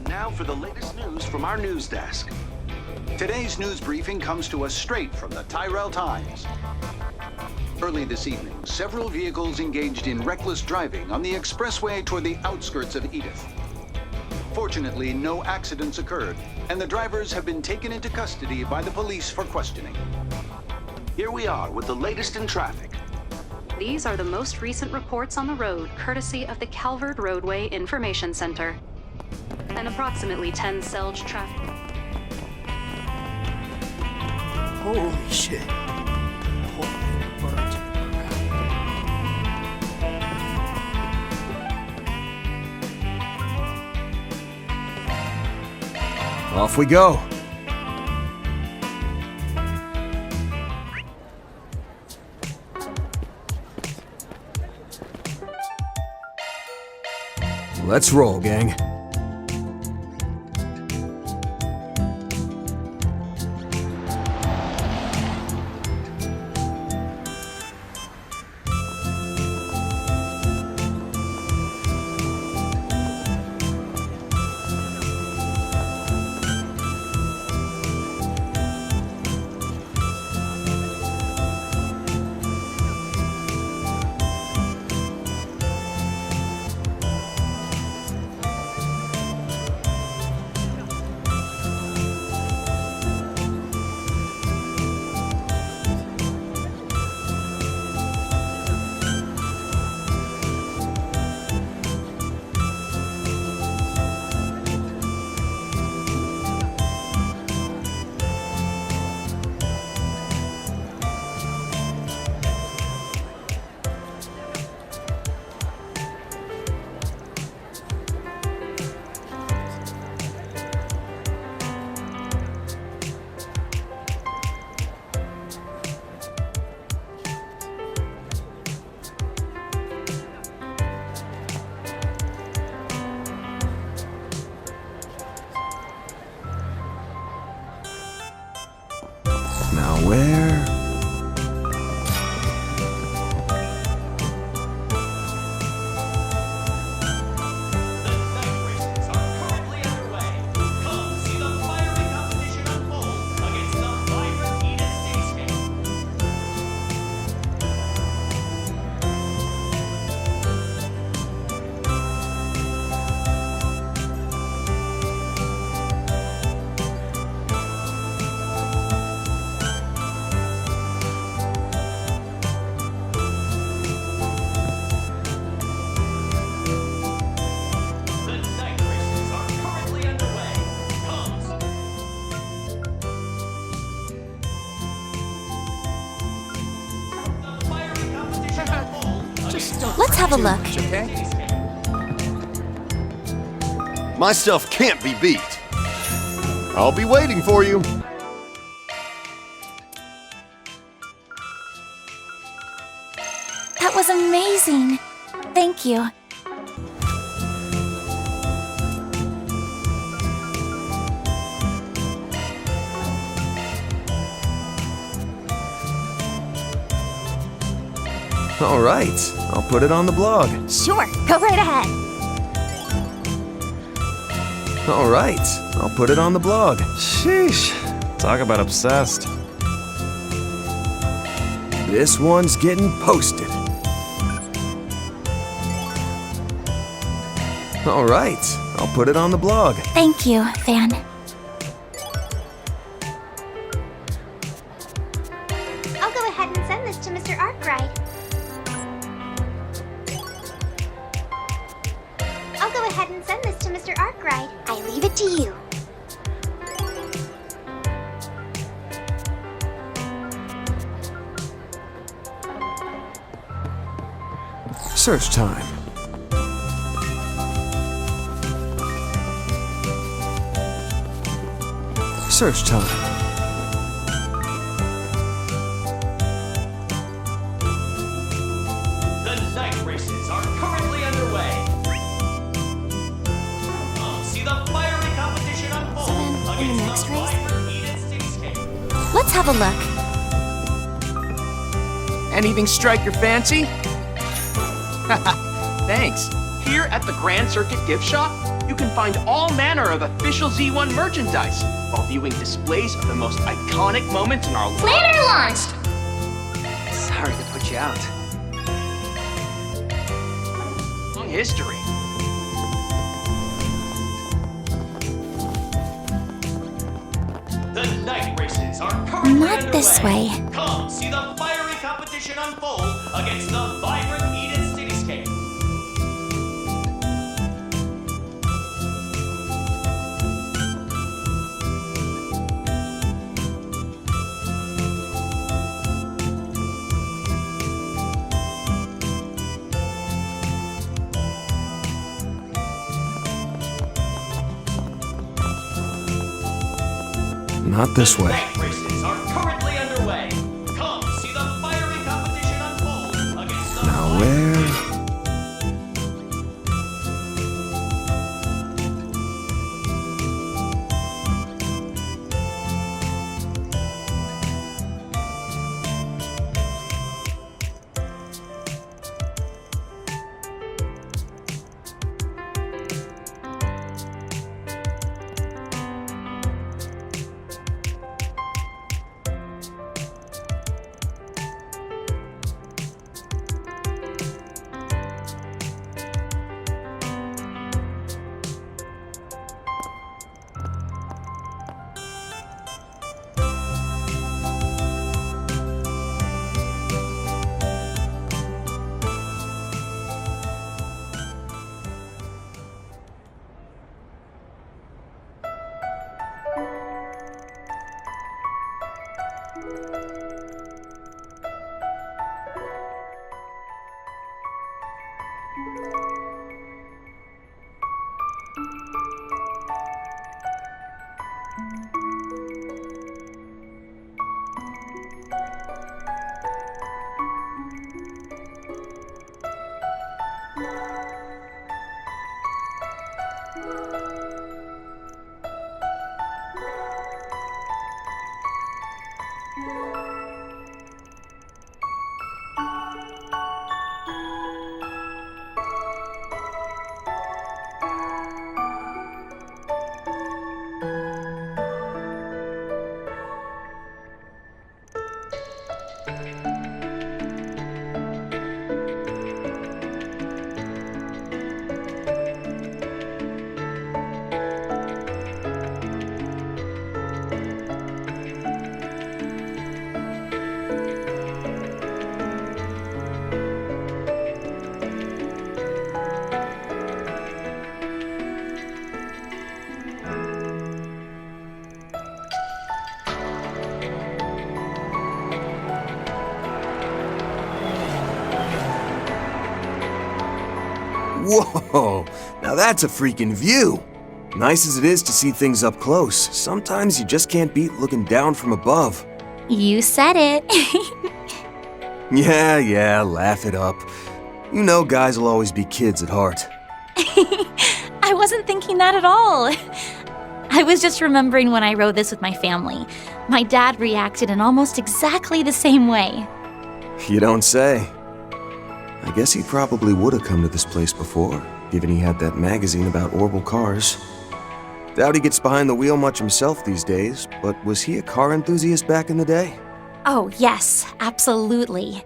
Now for the latest news from our news desk. Today's news briefing comes to us straight from the Tyrell Times. Early this evening, several vehicles engaged in reckless driving on the expressway toward the outskirts of Edith. Fortunately, no accidents occurred, and the drivers have been taken into custody by the police for questioning. Here we are with the latest in traffic. These are the most recent reports on the road, courtesy of the Calvert Roadway Information Center. An approximately 10 Selge traffic. Holy shit. Holy burnt. Off we go. Let's roll, gang. Now where? Let's have a look. Okay? My stuff can't be beat. I'll be waiting for you. That was amazing. Thank you. All right, I'll put it on the blog. Sure, go right ahead. All right, I'll put it on the blog. Sheesh. Talk about obsessed. This one's getting posted. All right, I'll put it on the blog. Thank you, Van. I'll go ahead and send this to Mr. Arkwright. I'll go ahead and send this to Mr. Arkwright. I leave it to you. Search time. Search time. The night races are currently underway. See the fiery competition unfold So then, in the against next the race? vibrant Eden cityscape. Let's have a look. Anything strike your fancy? Thanks. Here at the Grand Circuit Gift Shop, you can find all manner of official Z1 merchandise while viewing displays of the most iconic moments in our Planner launched! Sorry to put you out. Long history. The night races are currently Not underway. this way. Come see the fiery competition unfold against the vibrant Eden cityscape. Not this The way. night races are currently underway. Come see the fiery competition unfold against the Now where? Whoa, now that's a freaking view. Nice as it is to see things up close, sometimes you just can't beat looking down from above. You said it. Yeah, laugh it up. You know guys will always be kids at heart. I wasn't thinking that at all. I was just remembering when I rode this with my family. My dad reacted in almost exactly the same way. You don't say. I guess he probably would have come to this place before, given he had that magazine about Orbital cars. Doubt he gets behind the wheel much himself these days, but was he a car enthusiast back in the day? Oh, yes, absolutely.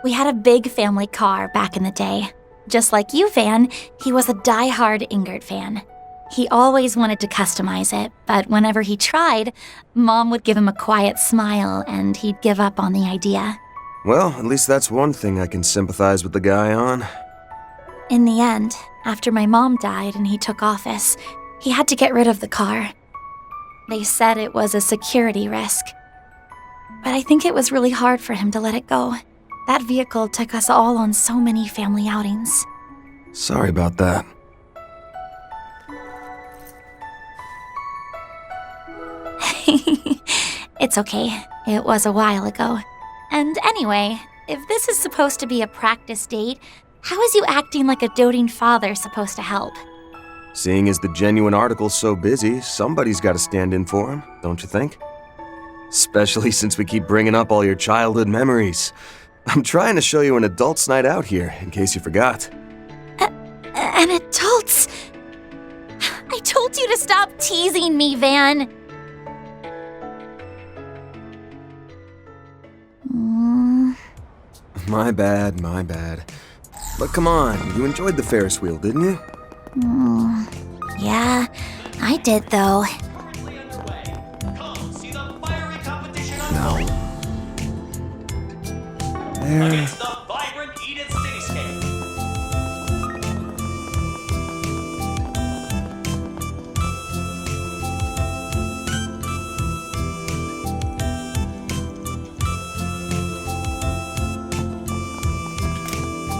We had a big family car back in the day. Just like you, Van, he was a die-hard Ingrid fan. He always wanted to customize it, but whenever he tried, Mom would give him a quiet smile and he'd give up on the idea. Well, at least that's one thing I can sympathize with the guy on. In the end, after my mom died and he took office, he had to get rid of the car. They said it was a security risk. But I think it was really hard for him to let it go. That vehicle took us all on so many family outings. Sorry about that. It's okay. It was a while ago. And anyway, if this is supposed to be a practice date, how is you acting like a doting father supposed to help? Seeing as the genuine article's so busy, somebody's got to stand in for him, don't you think? Especially since we keep bringing up all your childhood memories. I'm trying to show you an adult's night out here, in case you forgot. And adults! I told you to stop teasing me, Van. My bad, my bad. But come on, you enjoyed the Ferris wheel, didn't you? Yeah, I did though. Currently underway. Come see the fiery competition No. unfold There. against the vibrant Edith Cityscape.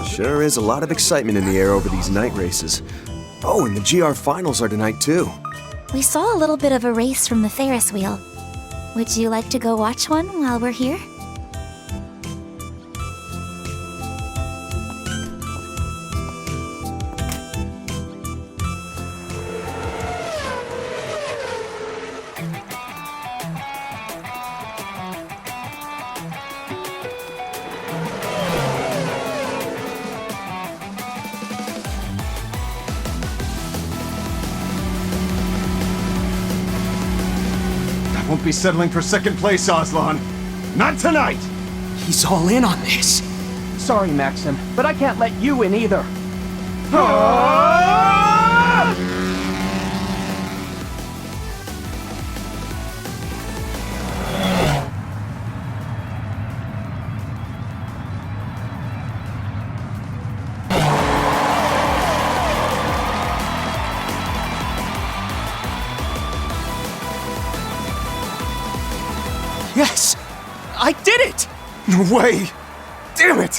Sure is a lot of excitement in the air over these night races. Oh, and the GR finals are tonight too. We saw a little bit of a race from the Ferris wheel. Would you like to go watch one while we're here? I won't be settling for second place, Aslan. Not tonight! He's all in on this. Sorry, Maxim, but I can't let you in either. Yes! I did it! No way! Damn it!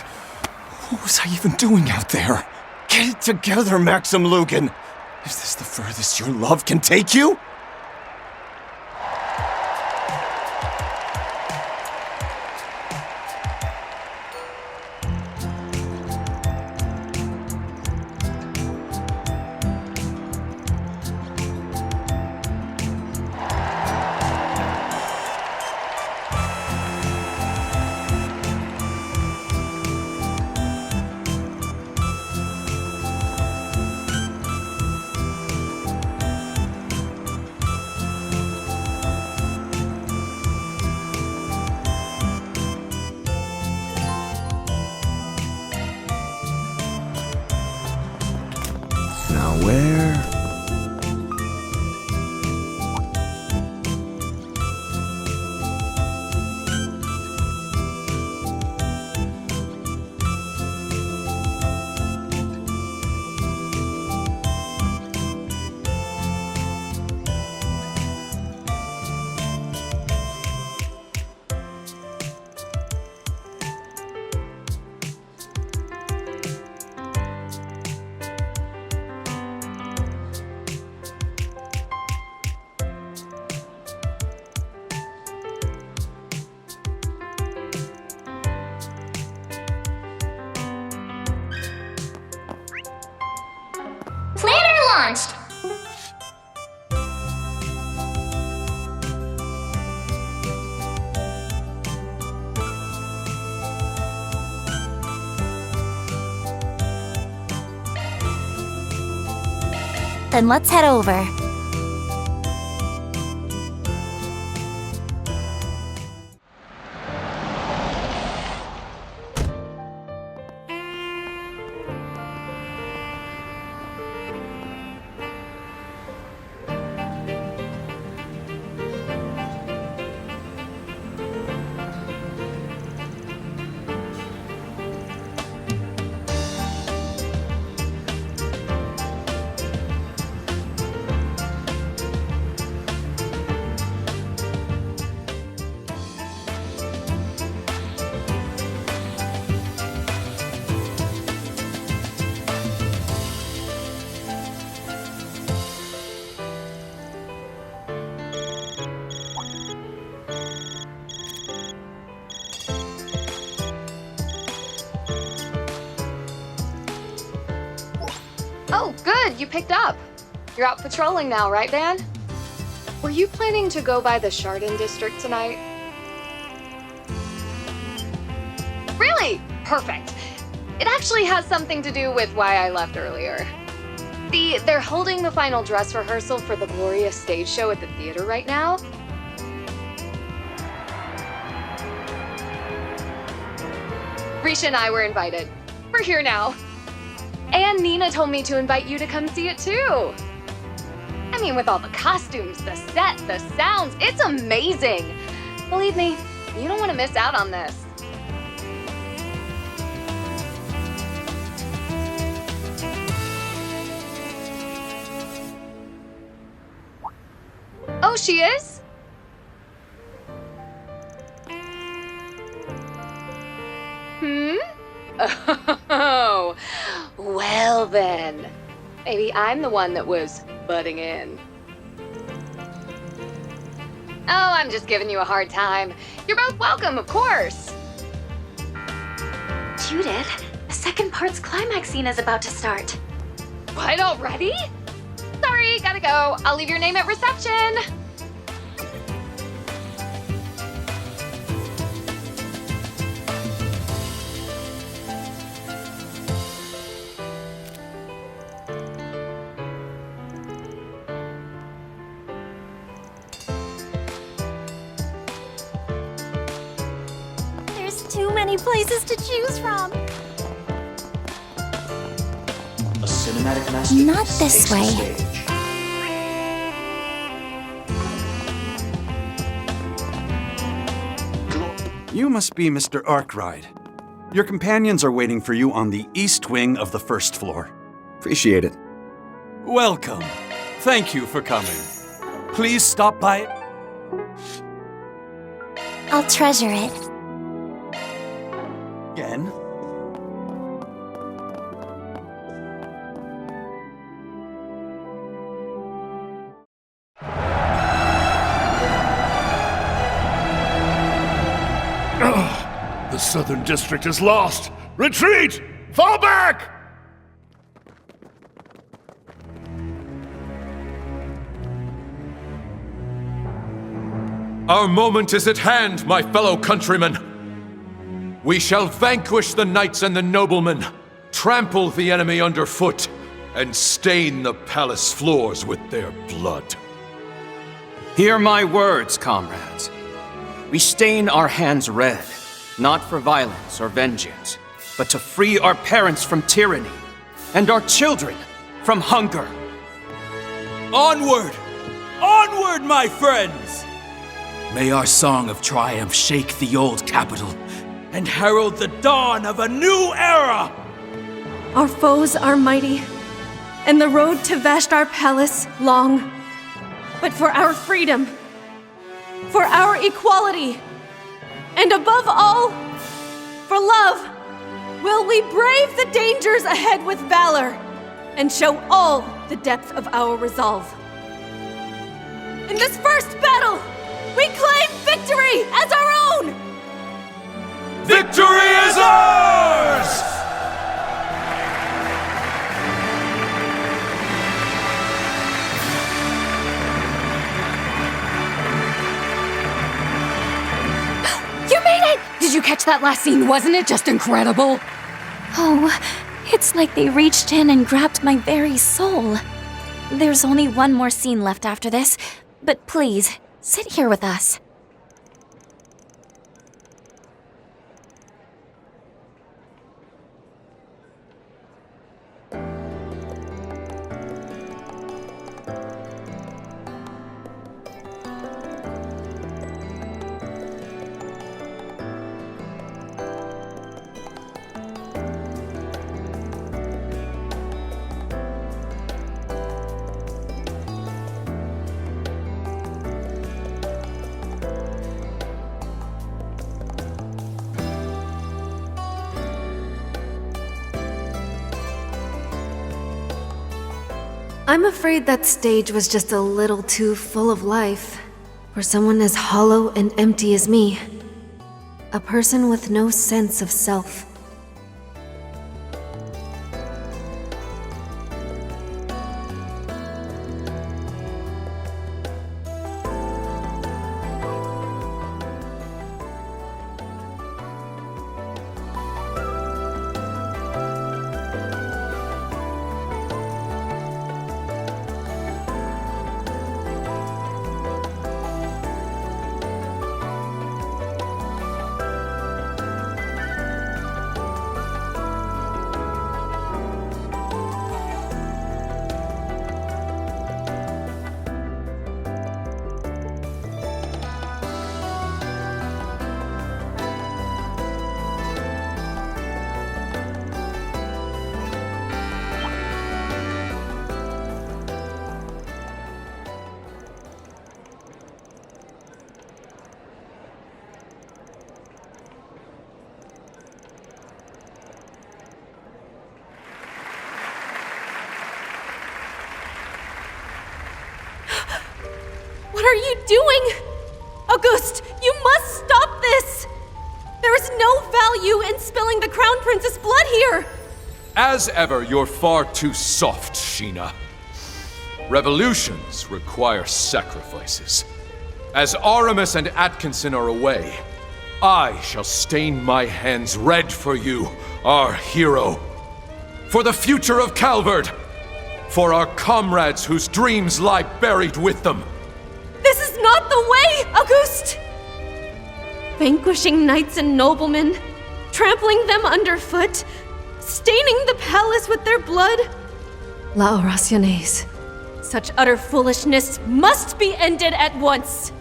What was I even doing out there? Get it together, Maxim Lugan! Is this the furthest your love can take you? Now where? Planner launched! Then let's head over. Oh, good, you picked up. You're out patrolling now, right, Van? Were you planning to go by the Chardon district tonight? Really? Perfect. It actually has something to do with why I left earlier. They're holding the final dress rehearsal for the Gloria stage show at the theater right now. Risha and I were invited. We're here now. And Nina told me to invite you to come see it too. I mean, with all the costumes, the set, the sounds, it's amazing. Believe me, you don't want to miss out on this. Oh, she is? Oh, well then. Maybe I'm the one that was butting in. Oh, I'm just giving you a hard time. You're both welcome, of course. Judith, the second part's climax scene is about to start. What, already? Sorry, gotta go. I'll leave your name at reception. There's too many places to choose from. A cinematic masterpiece Not this takes the way. stage. You must be Mr. Arkwright. Your companions are waiting for you on the east wing of the first floor. Appreciate it. Welcome. Thank you for coming. Please stop by. I'll treasure it. Again. The Southern District is lost! Retreat! Fall back! Our moment is at hand, my fellow countrymen. We shall vanquish the knights and the noblemen, trample the enemy underfoot, and stain the palace floors with their blood. Hear my words, comrades. We stain our hands red, not for violence or vengeance, but to free our parents from tyranny, and our children from hunger. Onward! Onward, my friends! May our song of triumph shake the old capital and herald the dawn of a new era! Our foes are mighty, and the road to Vashtar Palace long. But for our freedom, for our equality, and above all, for love, will we brave the dangers ahead with valor and show all the depth of our resolve. In this first battle, we claim victory as our own! Victory is ours! You made it! Did you catch that last scene? Wasn't it just incredible? Oh, it's like they reached in and grabbed my very soul. There's only one more scene left after this, but please, sit here with us. I'm afraid that stage was just a little too full of life for someone as hollow and empty as me. A person with no sense of self. are you doing? Auguste, you must stop this! There is no value in spilling the Crown Prince's blood here! As ever, you're far too soft, Sheena. Revolutions require sacrifices. As Aramis and Atkinson are away, I shall stain my hands red for you, our hero. For the future of Calvard. For our comrades whose dreams lie buried with them. This is not the way, Auguste! Vanquishing knights and noblemen, trampling them underfoot, staining the palace with their blood. La Oraciones. Such utter foolishness must be ended at once.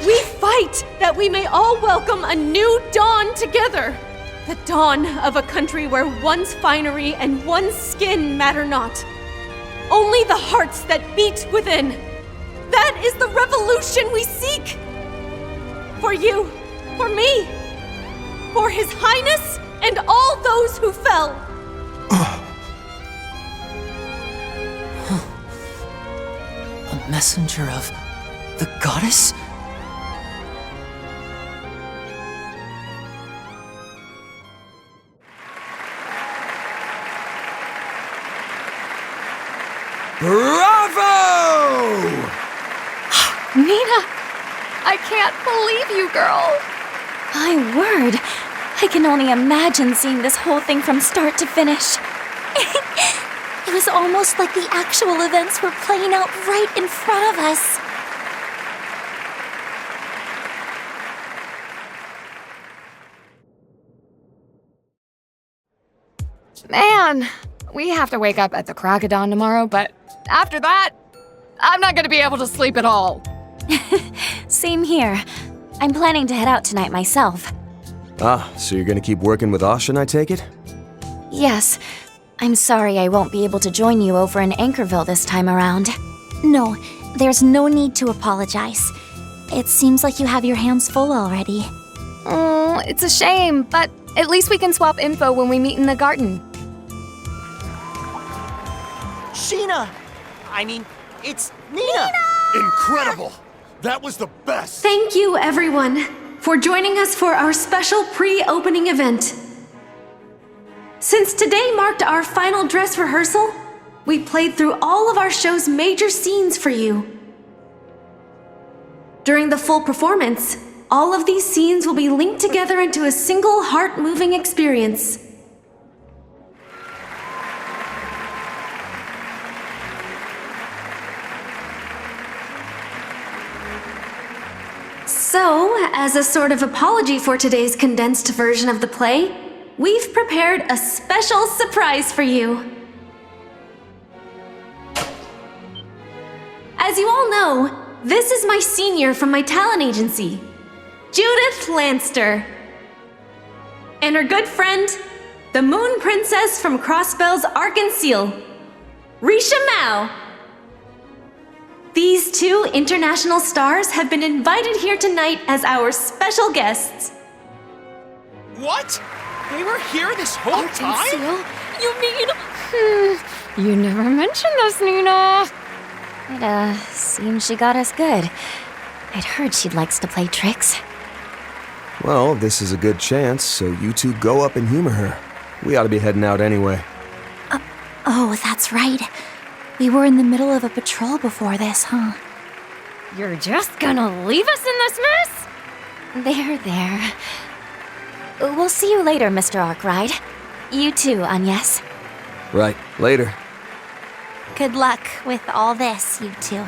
We fight that we may all welcome a new dawn together. The dawn of a country where one's finery and one's skin matter not. Only the hearts that beat within. That is the revolution we seek. For you, for me, for His Highness and all those who fell. A messenger of the goddess? Bravo! Nina, I can't believe you, girl. My word. I can only imagine seeing this whole thing from start to finish. It was almost like the actual events were playing out right in front of us. Man, we have to wake up at the crack of dawn tomorrow, but after that, I'm not gonna be able to sleep at all. Same here. I'm planning to head out tonight myself. Ah, so you're gonna keep working with Ashen, I take it? Yes. I'm sorry I won't be able to join you over in Anchorville this time around. No, there's no need to apologize. It seems like you have your hands full already. Oh, it's a shame, but at least we can swap info when we meet in the garden. Sheena! I mean, it's Nina! Incredible! That was the best! Thank you, everyone, for joining us for our special pre-opening event. Since today marked our final dress rehearsal, we played through all of our show's major scenes for you. During the full performance, all of these scenes will be linked together into a single heart-moving experience. So, as a sort of apology for today's condensed version of the play, we've prepared a special surprise for you. As you all know, this is my senior from my talent agency, Judith Lanster. And her good friend, the Moon Princess from Crossbell's Arc and Seal, Risha Mao. These two international stars have been invited here tonight as our special guests. What? They were here this whole time? Seal? You mean... You never mentioned this, Nina. It, seems she got us good. I'd heard she likes to play tricks. Well, this is a good chance, so you two go up and humor her. We ought to be heading out anyway. Oh, that's right. We were in the middle of a patrol before this, huh? You're just gonna leave us in this mess? There. We'll see you later, Mr. Arkwright. You too, Agnes. Right, later. Good luck with all this, you two.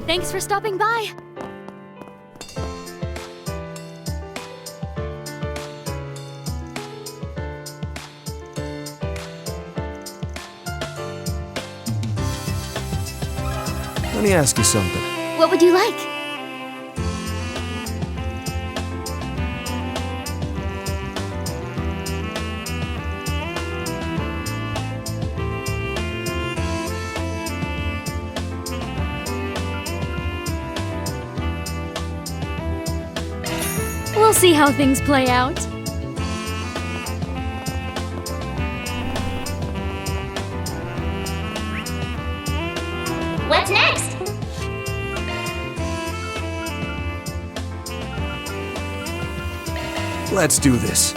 Thanks for stopping by. Let me ask you something. What would you like? We'll see how things play out. What's next? Let's do this.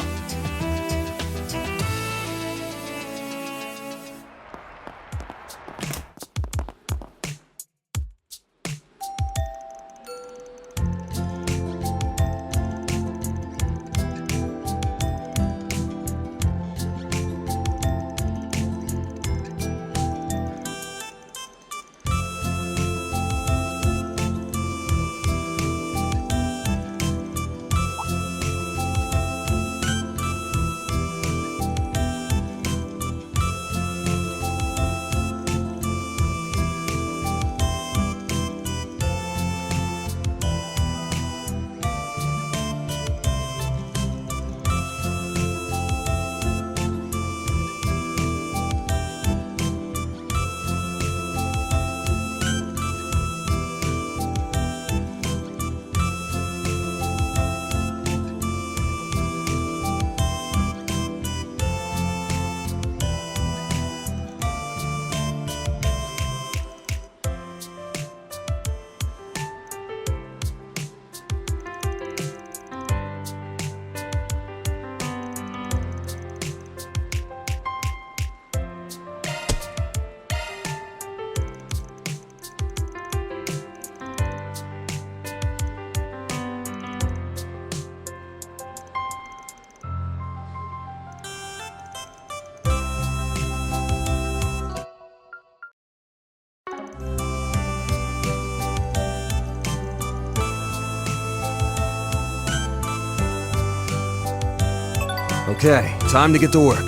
Okay, time to get to work.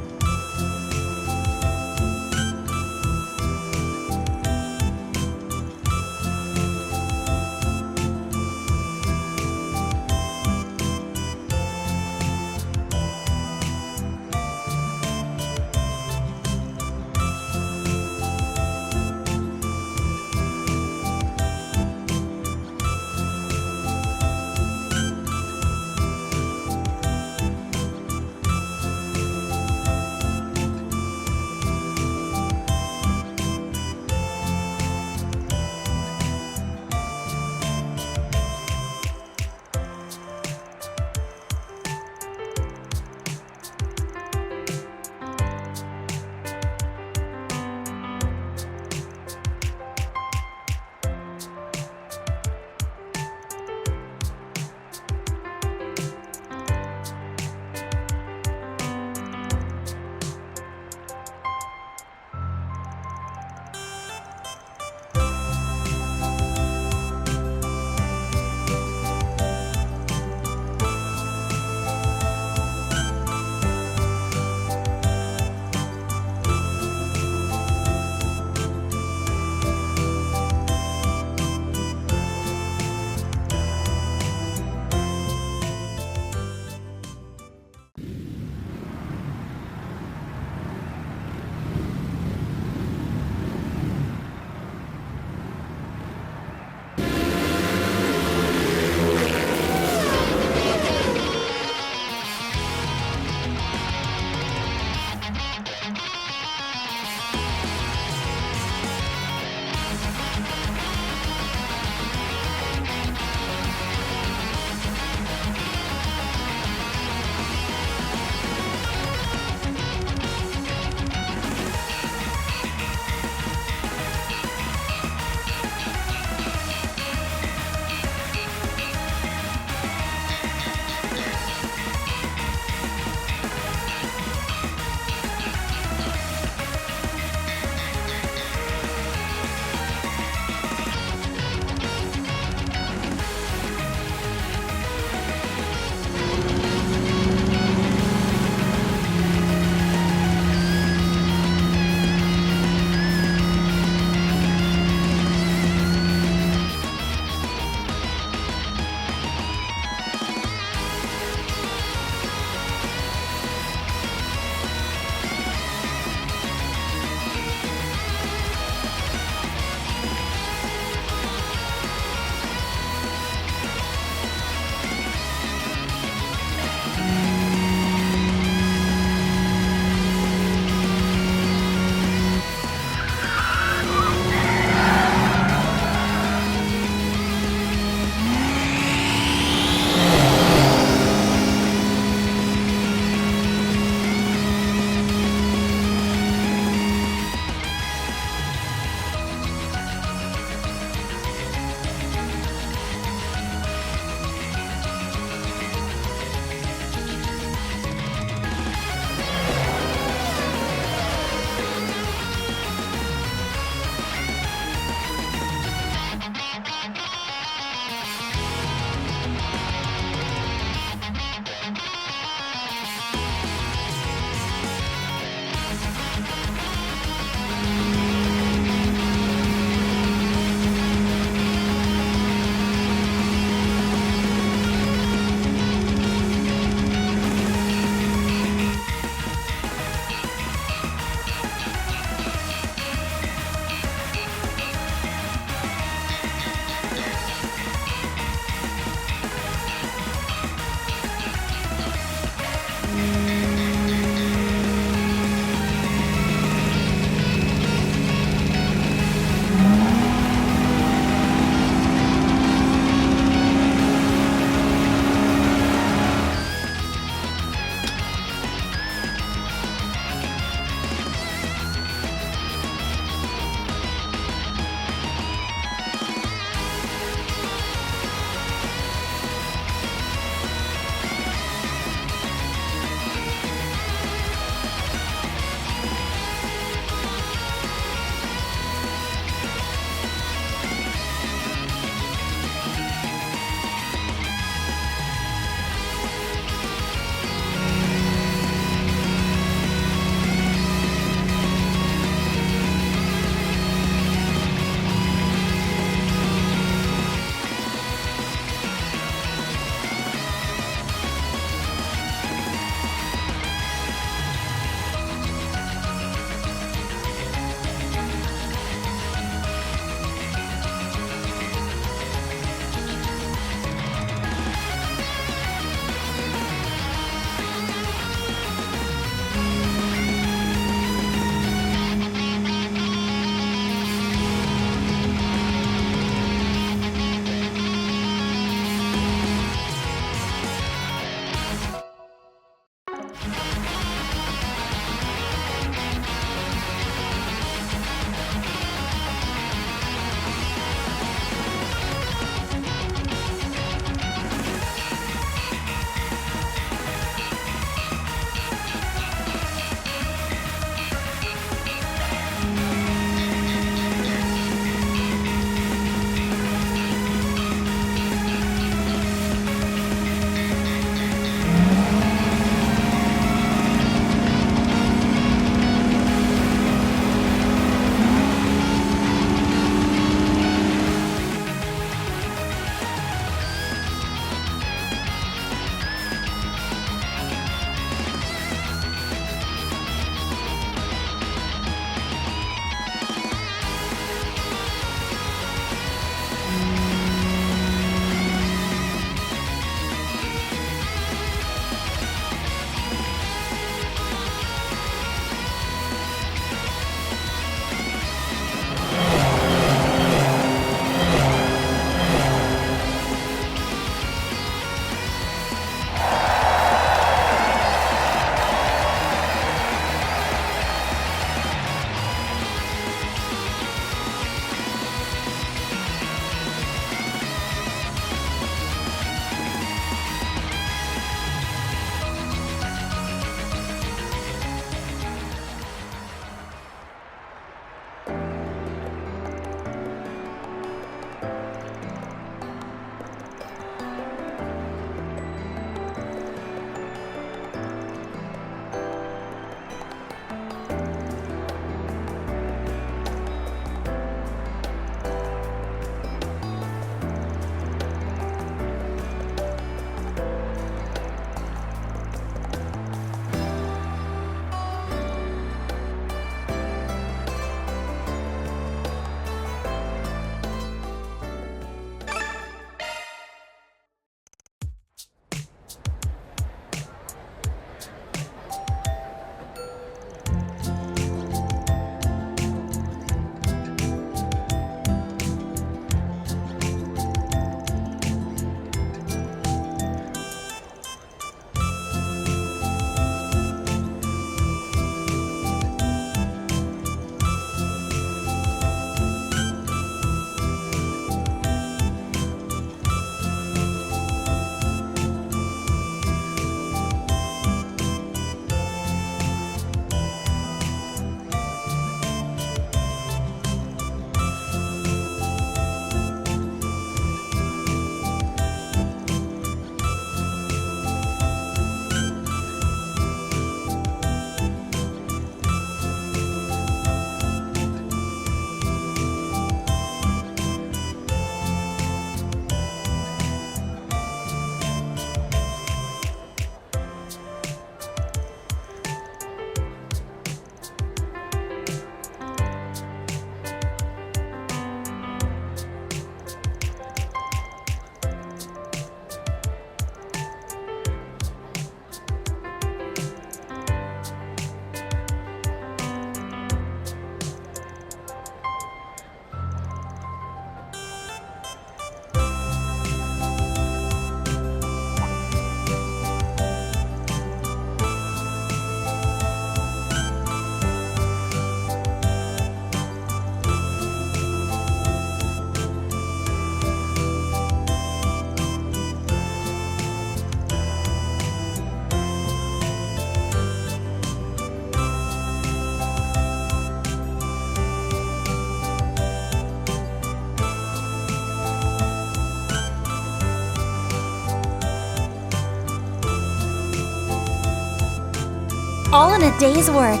all in a day's work.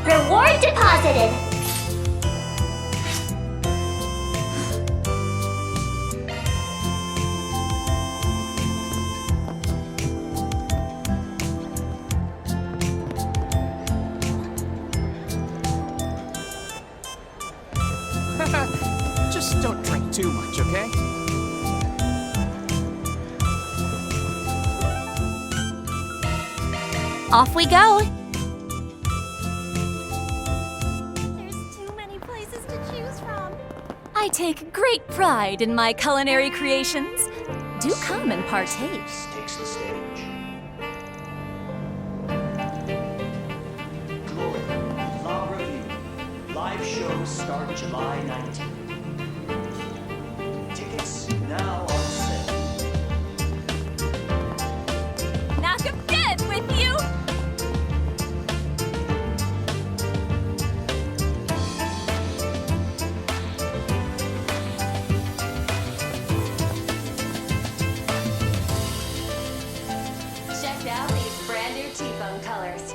Reward deposited. Just don't drink too much, okay? Off we go. There's too many places to choose from. I take great pride in my culinary creations. Do come and partake. Takes the stage. Glory, La Revue. Live shows start July 19th. Tickets now on sale. Knock 'em dead with you! Check out these brand new T-Bone colors.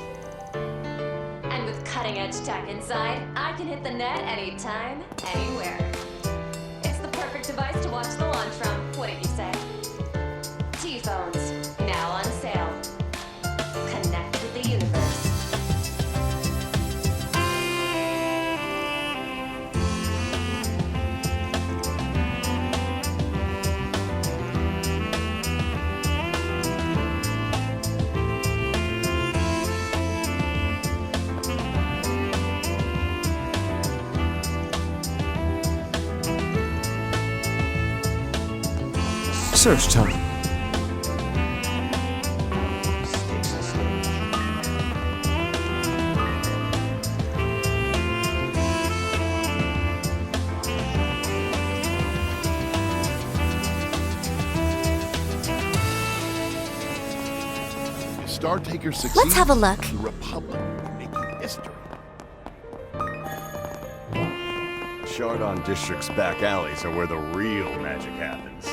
And with cutting-edge tech inside, I can hit the net anytime, anywhere. It's the perfect device to watch the launch from. What did you say? T-Phones, now on sale. Connect with the universe. Search time. Takes the stage. If Star Taker succeeds, Let's have a look. the Republic will be making history. Chardon District's back alleys are where the real magic happens.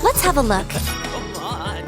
Let's have a look. Come on.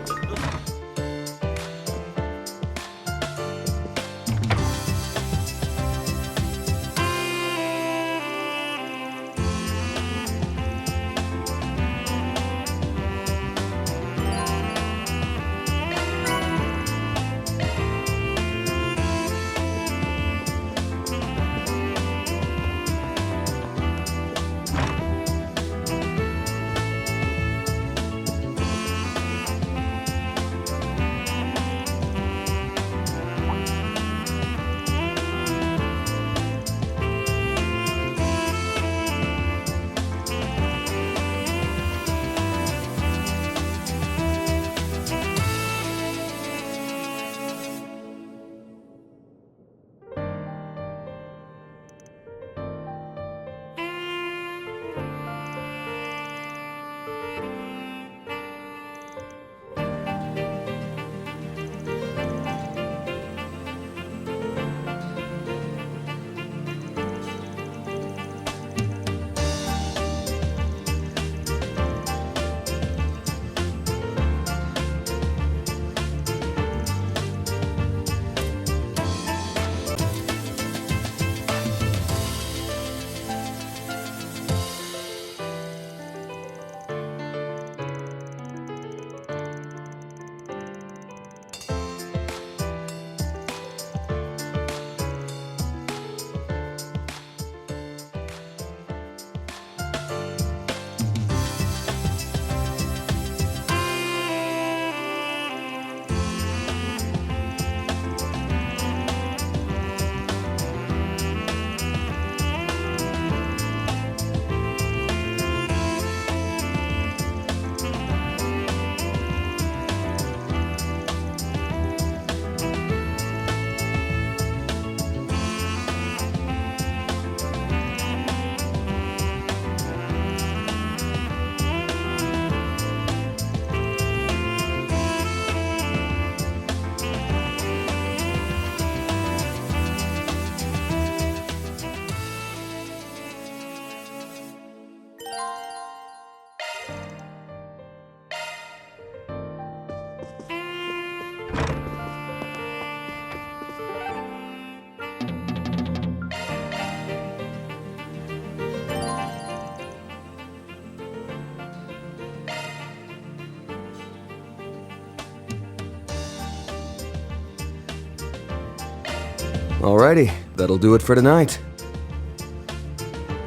Alrighty, that'll do it for tonight.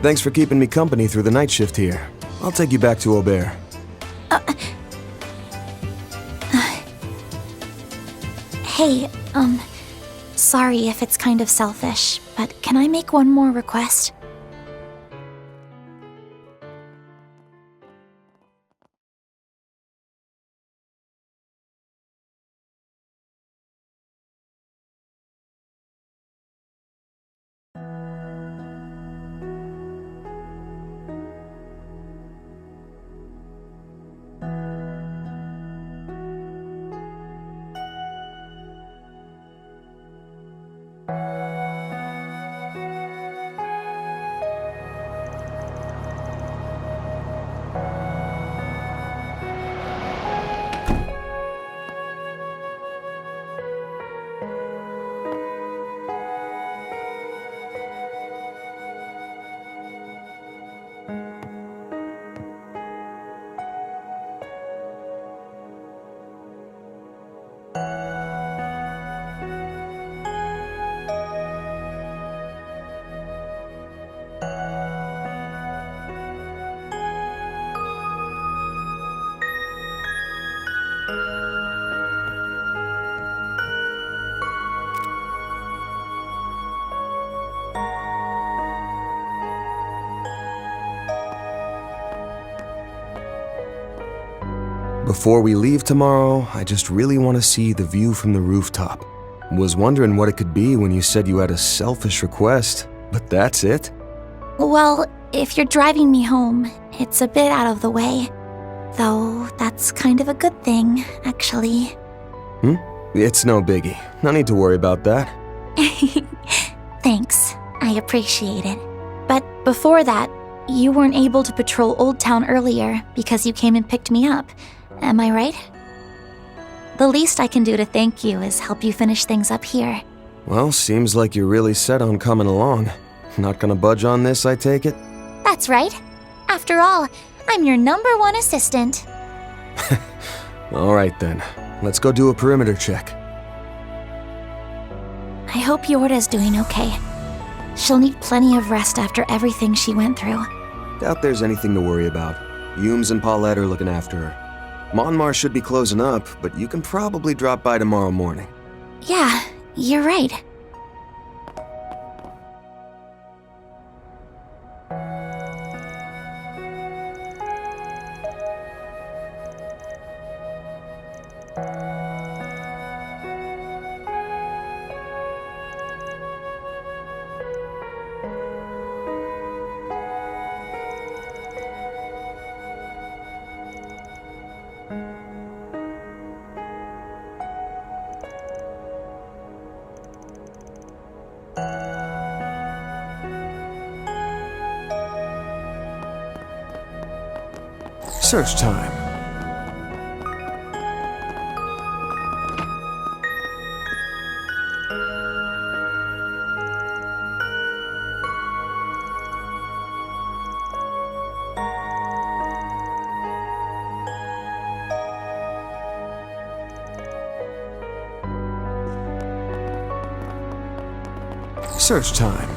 Thanks for keeping me company through the night shift here. I'll take you back to Aubert. Hey, sorry if it's kind of selfish, but can I make one more request? Before we leave tomorrow, I just really want to see the view from the rooftop. Was wondering what it could be when you said you had a selfish request, but that's it? Well, if you're driving me home, it's a bit out of the way. Though, that's kind of a good thing, actually. It's no biggie. No need to worry about that. Thanks. I appreciate it. But before that, you weren't able to patrol Old Town earlier because you came and picked me up. Am I right? The least I can do to thank you is help you finish things up here. Well, seems like you're really set on coming along. Not gonna budge on this, I take it? That's right. After all, I'm your #1 assistant. Alright then. Let's go do a perimeter check. I hope Yorda's doing okay. She'll need plenty of rest after everything she went through. Doubt there's anything to worry about. Humes and Paulette are looking after her. Monmar should be closing up, but you can probably drop by tomorrow morning. Yeah, you're right. Search time. Search time.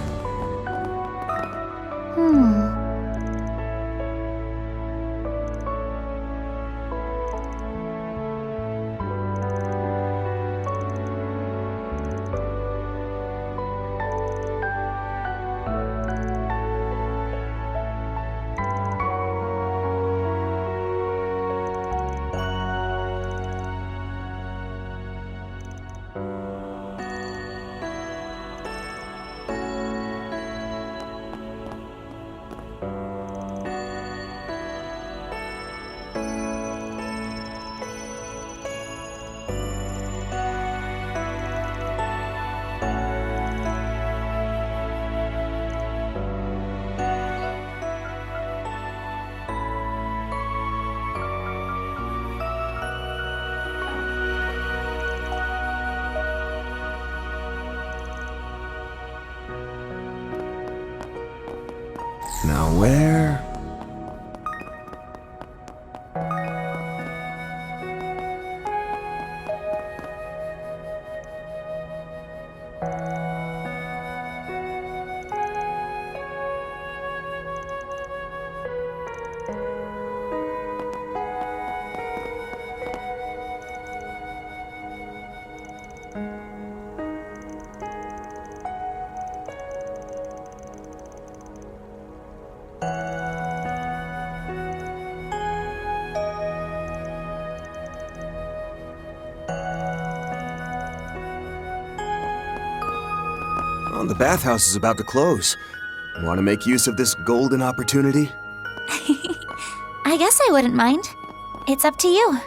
Now where? Oh, the bathhouse is about to close. Want to make use of this golden opportunity? I guess I wouldn't mind. It's up to you.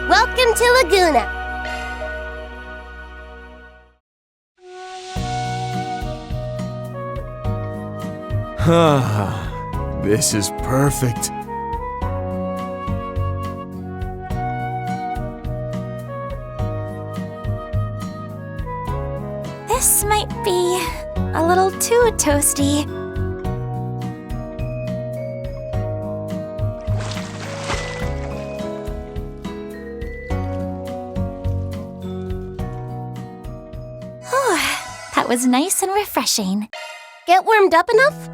Welcome to Laguna. This is perfect. This might be a little too toasty. That was nice and refreshing. Get warmed up enough?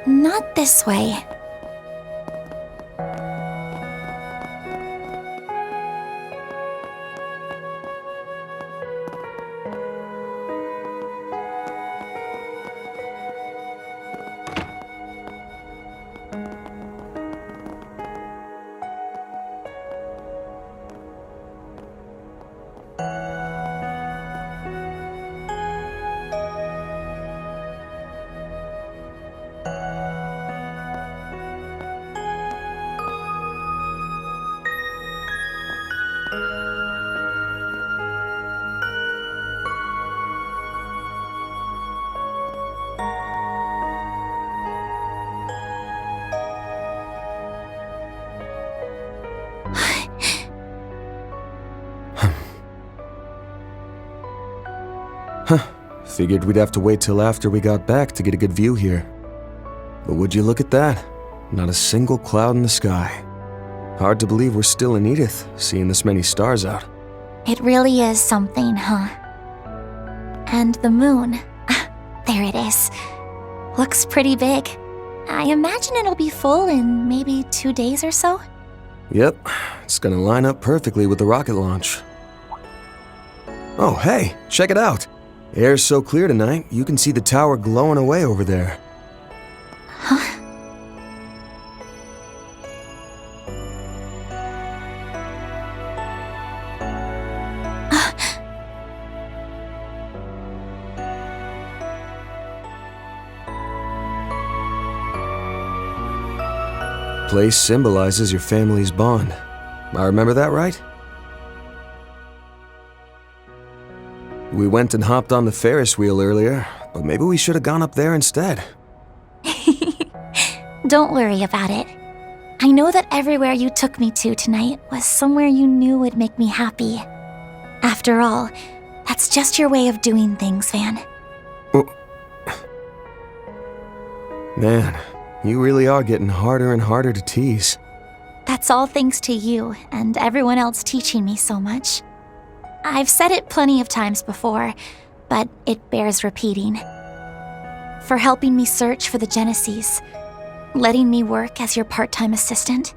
Not this way. Figured we'd have to wait till after we got back to get a good view here. But would you look at that? Not a single cloud in the sky. Hard to believe we're still in Edith, seeing this many stars out. It really is something, huh? And the moon. There it is. Looks pretty big. I imagine it'll be full in maybe 2 days or so. Yep, it's gonna line up perfectly with the rocket launch. Oh, hey, check it out. Air's so clear tonight, you can see the tower glowing away over there. Huh? Place symbolizes your family's bond. I remember that right? We went and hopped on the Ferris wheel earlier. but maybe we should have gone up there instead. Don't worry about it. I know that everywhere you took me to tonight was somewhere you knew would make me happy. After all, that's just your way of doing things, Van. Man, you really are getting harder and harder to tease. That's all thanks to you and everyone else teaching me so much. I've said it plenty of times before, but it bears repeating. For helping me search for the Genesees, letting me work as your part-time assistant,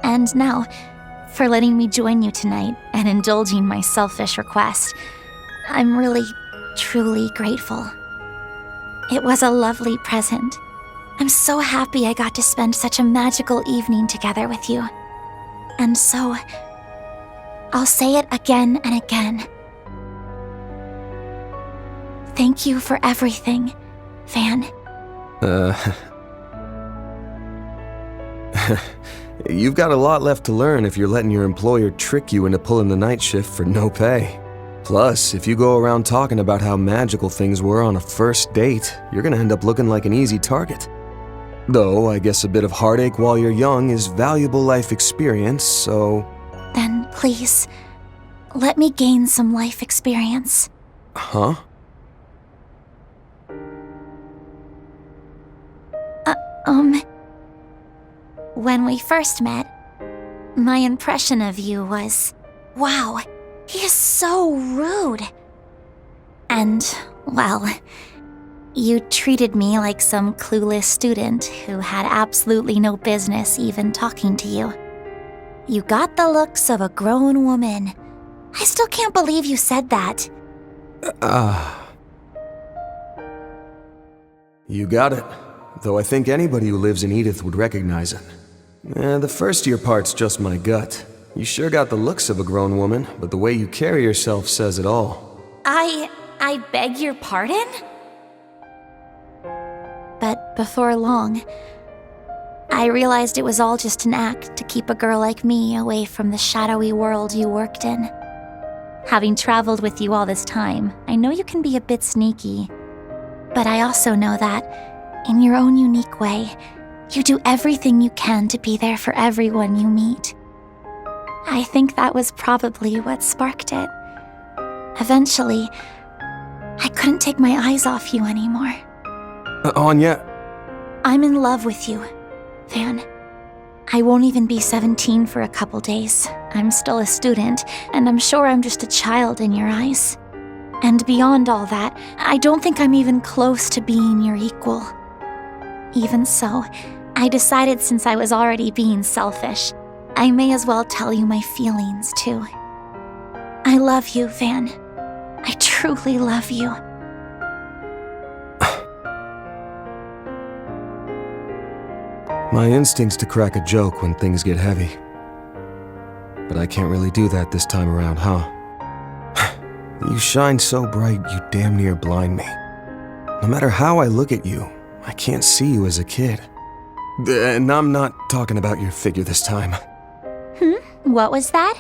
and now, for letting me join you tonight and indulging my selfish request. I'm really, truly grateful. It was a lovely present. I'm so happy I got to spend such a magical evening together with you. And so, I'll say it again and again. Thank you for everything, Van. You've got a lot left to learn if you're letting your employer trick you into pulling the night shift for no pay. Plus, if you go around talking about how magical things were on a first date, you're gonna end up looking like an easy target. Though, I guess a bit of heartache while you're young is valuable life experience, so... Then, please, let me gain some life experience. Huh? When we first met, my impression of you was, wow, he is so rude. And, well, you treated me like some clueless student who had absolutely no business even talking to you. You got the looks of a grown woman. I still can't believe you said that. You got it. Though I think anybody who lives in Edith would recognize it. The first year part's just my gut. You sure got the looks of a grown woman, but the way you carry yourself says it all. I beg your pardon? But before long, I realized it was all just an act to keep a girl like me away from the shadowy world you worked in. Having traveled with you all this time, I know you can be a bit sneaky. But I also know that, in your own unique way, you do everything you can to be there for everyone you meet. I think that was probably what sparked it. Eventually, I couldn't take my eyes off you anymore. Anya... I'm in love with you, Van. I won't even be 17 for a couple days. I'm still a student, and I'm sure I'm just a child in your eyes. And beyond all that, I don't think I'm even close to being your equal. Even so, I decided since I was already being selfish, I may as well tell you my feelings, too. I love you, Van. I truly love you. My instinct's to crack a joke when things get heavy. But I can't really do that this time around, huh? You shine so bright, you damn near blind me. No matter how I look at you, I can't see you as a kid. And I'm not talking about your figure this time. What was that?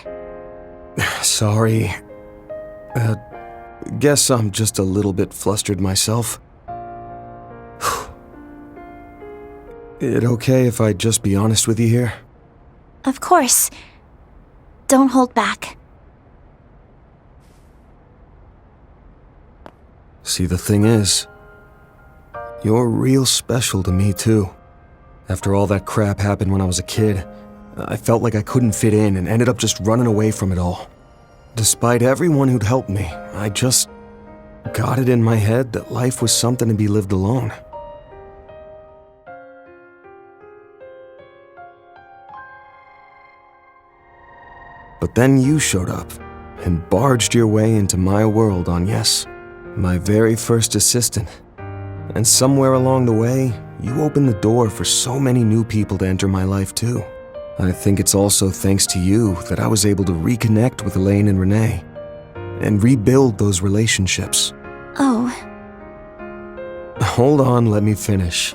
Sorry. Guess I'm just a little bit flustered myself. It okay if I just be honest with you here? Of course. Don't hold back. See, the thing is, you're real special to me, too. After all that crap happened when I was a kid, I felt like I couldn't fit in and ended up just running away from it all. Despite everyone who'd helped me, I just got it in my head that life was something to be lived alone. But then you showed up and barged your way into my world on Yes, my very first assistant. And somewhere along the way, you opened the door for so many new people to enter my life too. I think it's also thanks to you that I was able to reconnect with Elaine and Renee and rebuild those relationships. Oh. Hold on, let me finish.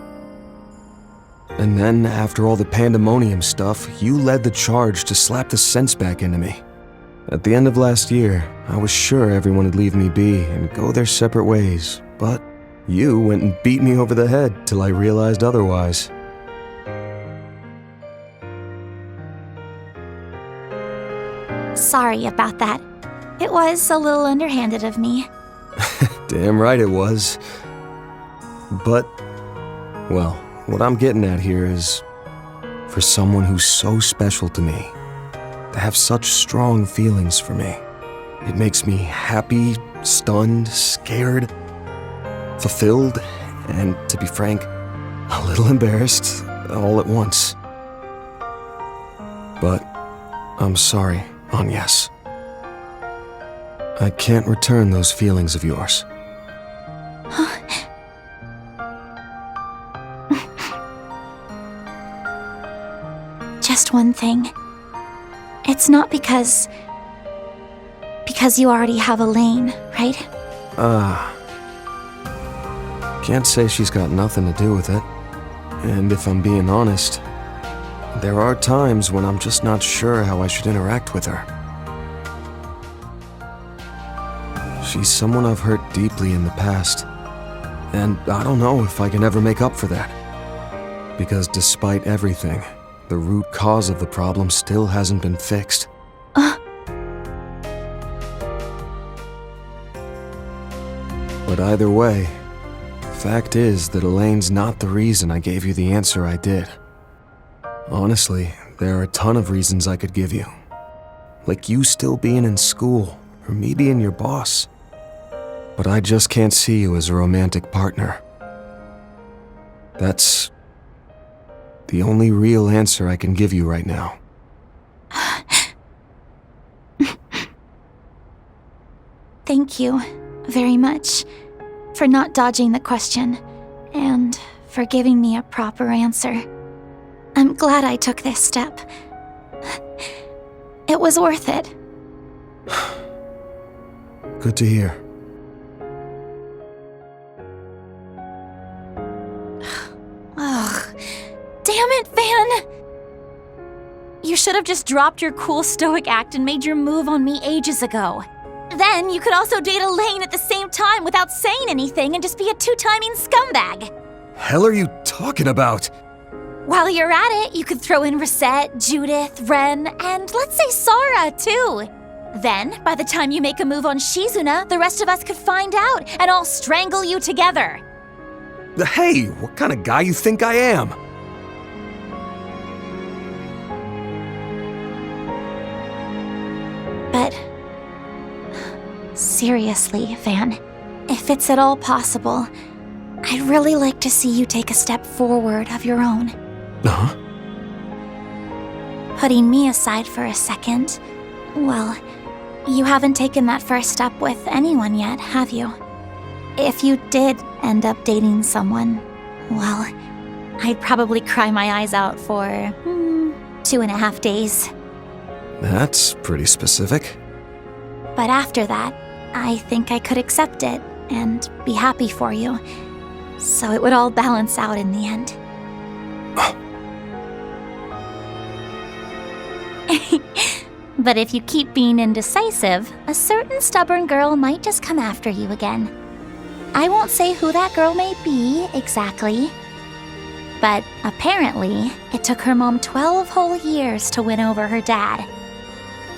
And then, after all the pandemonium stuff, you led the charge to slap the sense back into me. At the end of last year, I was sure everyone would leave me be and go their separate ways, but You went and beat me over the head till I realized otherwise. Sorry about that. It was a little underhanded of me. Damn right it was. But, well, what I'm getting at here is, for someone who's so special to me, to have such strong feelings for me, it makes me happy, stunned, scared, fulfilled, and, to be frank, a little embarrassed all at once. But I'm sorry, Agnes. I can't return those feelings of yours. Just one thing. It's not because you already have Elaine, right? Can't say she's got nothing to do with it. And if I'm being honest, there are times when I'm just not sure how I should interact with her. She's someone I've hurt deeply in the past, and I don't know if I can ever make up for that. Because despite everything, the root cause of the problem still hasn't been fixed. But either way, fact is that Elaine's not the reason I gave you the answer I did. Honestly, there are a ton of reasons I could give you. Like you still being in school, or me being your boss. But I just can't see you as a romantic partner. That's the only real answer I can give you right now. Thank you very much for not dodging the question and for giving me a proper answer. I'm glad I took this step. It was worth it. Good to hear. Ugh. Damn it, Van! You should have just dropped your cool stoic act and made your move on me ages ago. Then you could also date Elaine at the same time without saying anything and just be a two-timing scumbag. Hell are you talking about? While you're at it, you could throw in Rosette, Judith, Ren, and let's say Sara, too. Then, by the time you make a move on Shizuna, the rest of us could find out and all strangle you together. Hey, what kind of guy you think I am? But seriously, Van, if it's at all possible, I'd really like to see you take a step forward of your own. Huh? Putting me aside for a second, well, you haven't taken that first step with anyone yet, have you? If you did end up dating someone, well, I'd probably cry my eyes out for 2.5 days. That's pretty specific. But after that, I think I could accept it and be happy for you. So it would all balance out in the end. But if you keep being indecisive, a certain stubborn girl might just come after you again. I won't say who that girl may be exactly, but apparently it took her mom 12 whole years to win over her dad.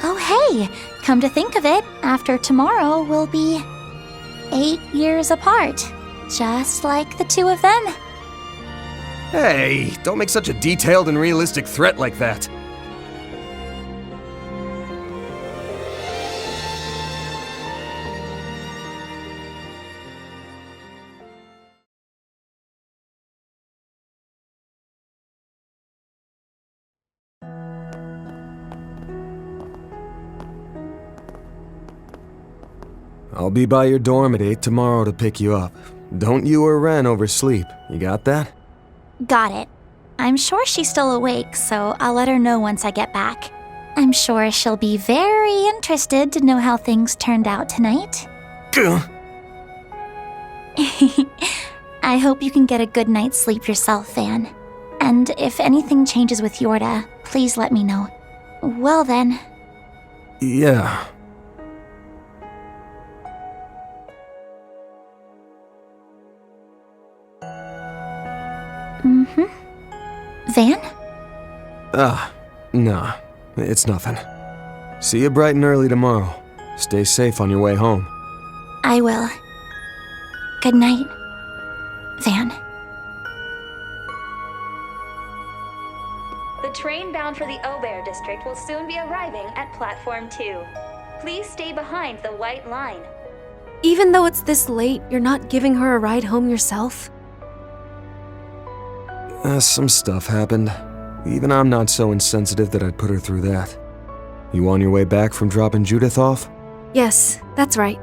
Oh hey, come to think of it, after tomorrow we'll be 8 years apart, just like the two of them. Hey, don't make such a detailed and realistic threat like that. I'll be by your dorm at 8 tomorrow to pick you up. Don't you or Ren oversleep. You got that? Got it. I'm sure she's still awake, so I'll let her know once I get back. I'm sure she'll be very interested to know how things turned out tonight. I hope you can get a good night's sleep yourself, Van. And if anything changes with Yorda, please let me know. Well then. Yeah. Van? Nah. It's nothing. See you bright and early tomorrow. Stay safe on your way home. I will. Good night, Van. The train bound for the Aubert district will soon be arriving at platform 2. Please stay behind the white line. Even though it's this late, you're not giving her a ride home yourself? Some stuff happened. Even I'm not so insensitive that I'd put her through that. You on your way back from dropping Judith off? Yes, that's right.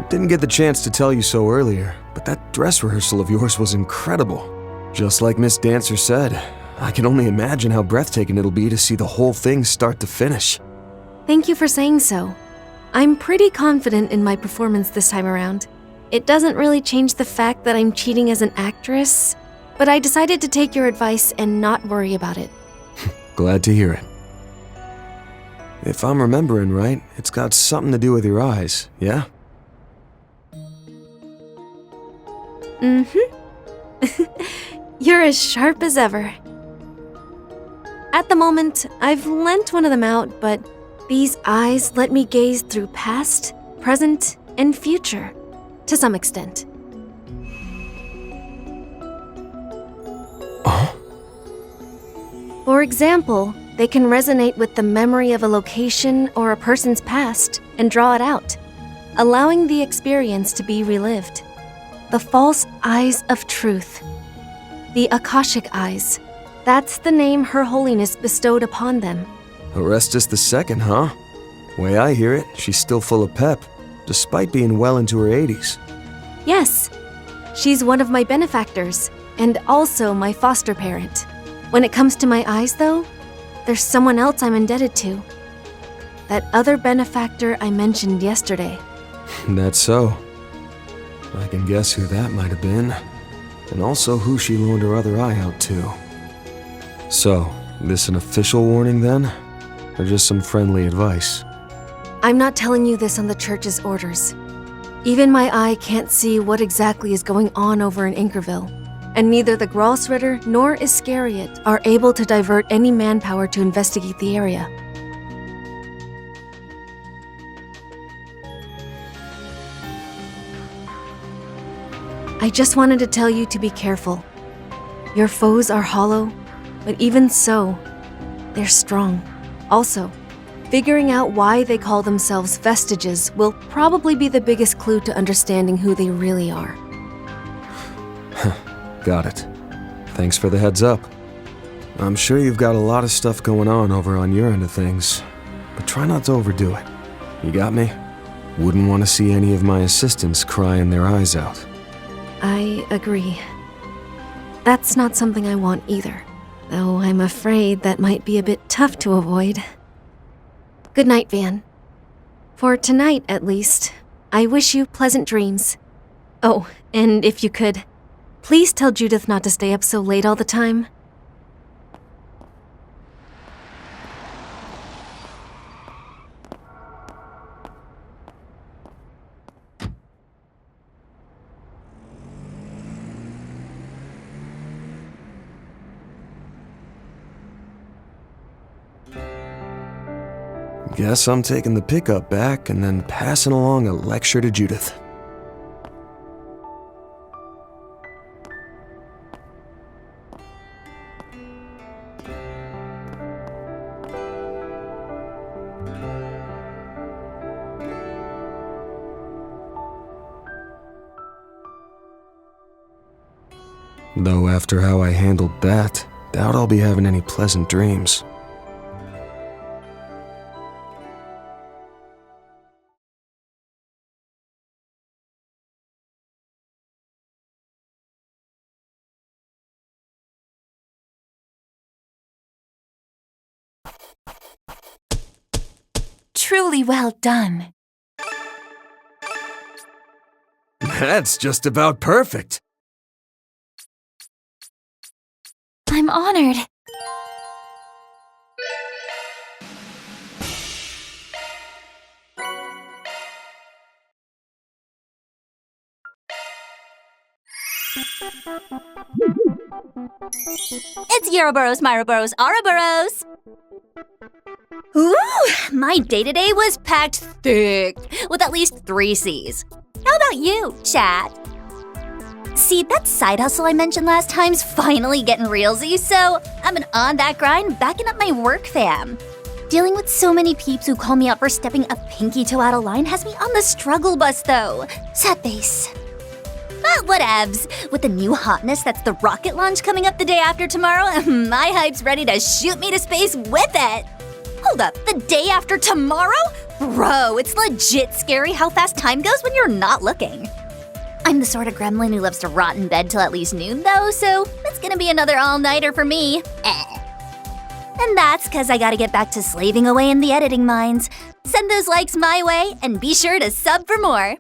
Didn't get the chance to tell you so earlier, but that dress rehearsal of yours was incredible. Just like Miss Dancer said, I can only imagine how breathtaking it'll be to see the whole thing start to finish. Thank you for saying so. I'm pretty confident in my performance this time around. It doesn't really change the fact that I'm cheating as an actress, but I decided to take your advice and not worry about it. Glad to hear it. If I'm remembering right, it's got something to do with your eyes, yeah? You're as sharp as ever. At the moment, I've lent one of them out, but these eyes let me gaze through past, present, and future, to some extent. For example, they can resonate with the memory of a location or a person's past and draw it out, allowing the experience to be relived. The false eyes of truth. The Akashic eyes. That's the name Her Holiness bestowed upon them. Orestes II, huh? Way I hear it, she's still full of pep, despite being well into her 80s. Yes, she's one of my benefactors, and also my foster parent. When it comes to my eyes, though, there's someone else I'm indebted to. That other benefactor I mentioned yesterday. That's so. I can guess who that might have been, and also who she loaned her other eye out to. So, this an official warning then? Or just some friendly advice? I'm not telling you this on the church's orders. Even my eye can't see what exactly is going on over in Inkerville, and neither the Gralsritter nor Iscariot are able to divert any manpower to investigate the area. I just wanted to tell you to be careful. Your foes are hollow, but even so, they're strong. Also, figuring out why they call themselves Vestiges will probably be the biggest clue to understanding who they really are. Got it. Thanks for the heads up. I'm sure you've got a lot of stuff going on over on your end of things, but try not to overdo it. You got me? Wouldn't want to see any of my assistants crying their eyes out. I agree. That's not something I want either, though I'm afraid that might be a bit tough to avoid. Good night, Van. For tonight, at least, I wish you pleasant dreams. Oh, and if you could, please tell Judith not to stay up so late all the time. Guess I'm taking the pickup back and then passing along a lecture to Judith. Though after how I handled that, doubt I'll be having any pleasant dreams. Truly well done. That's just about perfect. I'm honored. It's Euroboros, Myroboros, Ouroboros! Ooh, my day-to-day was packed thick, with at least 3 C's. How about you, chat? See, that side hustle I mentioned last time's finally getting realsy, so I've been on that grind, backing up my work fam. Dealing with so many peeps who call me out for stepping a pinky toe out of line has me on the struggle bus, though. Sad face. But whatevs. With the new hotness that's the rocket launch coming up the day after tomorrow, my hype's ready to shoot me to space with it. Hold up, the day after tomorrow? Bro, it's legit scary how fast time goes when you're not looking. I'm the sort of gremlin who loves to rot in bed till at least noon, though, so it's gonna be another all-nighter for me. And that's because I gotta get back to slaving away in the editing mines. Send those likes my way, and be sure to sub for more.